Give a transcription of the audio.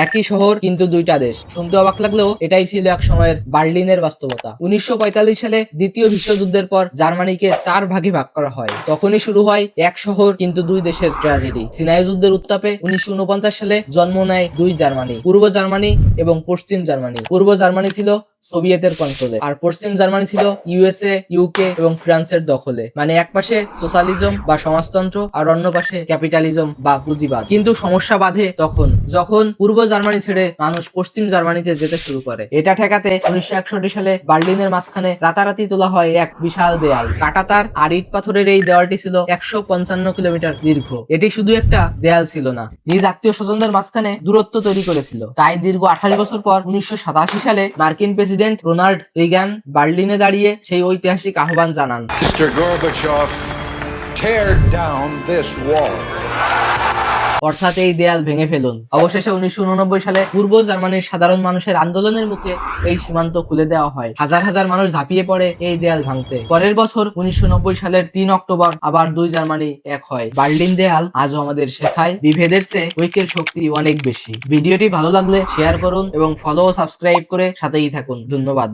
একই শহর কিন্তু দুইটা দেশ। শুনতে অবাক লাগলেও এটাই ছিল এক সময়ের বার্লিনের বাস্তবতা। 1945 সালে দ্বিতীয় বিশ্বযুদ্ধের পর জার্মানিকে 4 ভাগে ভাগ করা হয়। তখনই শুরু হয় এক শহর কিন্তু দুই দেশের ট্র্যাজেডি। সিনাই যুদ্ধের উত্তাপে 1949 সালে জন্ম নেয় দুই জার্মানি, পূর্ব জার্মানি এবং পশ্চিম জার্মানি। পূর্ব জার্মানি ছিল সোভিয়েতের কন্ট্রোলে, আর পশ্চিম জার্মানি ছিল ইউএসএ, ইউকে এবং ফ্রান্সের দখলে। মানে এক পাশে সোশ্যালিজম বা সমাজতন্ত্র, আর অন্য পাশে ক্যাপিটালিজম বা পুঁজিবাদ। কিন্তু সমস্যা বাধে তখন, যখন পূর্ব জার্মানি ছেড়ে মানুষ পশ্চিম জার্মানিতে যেতে শুরু করে। এটা ঠেকাতে 1961 সালে বার্লিনের মাঝখানে রাতারাতি তোলা হয় এক বিশাল দেয়াল। কাঁটাতার আর ইট পাথরের এই দেওয়ালটি ছিল 155 কিলোমিটার দীর্ঘ। এটি শুধু একটা দেয়াল ছিল না, নিজ আত্মীয় স্বজনদের মাঝখানে দূরত্ব তৈরি করেছিল। তাই দীর্ঘ 28 বছর পর 1987 সালে মার্কিন প্রেসিডেন্ট রোনাল্ড রিগান বার্লিনে দাঁড়িয়ে সেই ঐতিহাসিক আহ্বান জানান, Mr. Gorbachev, tear down this wall. অর্থাৎ এই দেয়াল ভেঙে ফেলুন। অবশেষে 1989 সালে পূর্ব জার্মানির সাধারণ মানুষের আন্দোলনের মুখে এই সীমান্ত খুলে দেওয়া হয়। হাজার হাজার মানুষ ঝাঁপিয়ে পড়ে এই দেয়াল ভাঙতে। পরের বছর 1990 সালের 3 অক্টোবর আবার দুই জার্মানি এক হয়। বার্লিন দেয়াল আজও আমাদের শেখায় বিভেদের চেয়ে ঐক্যের শক্তি অনেক বেশি। ভিডিওটি ভালো লাগলে শেয়ার করুন এবং ফলো ও সাবস্ক্রাইব করে সাথেই থাকুন। ধন্যবাদ।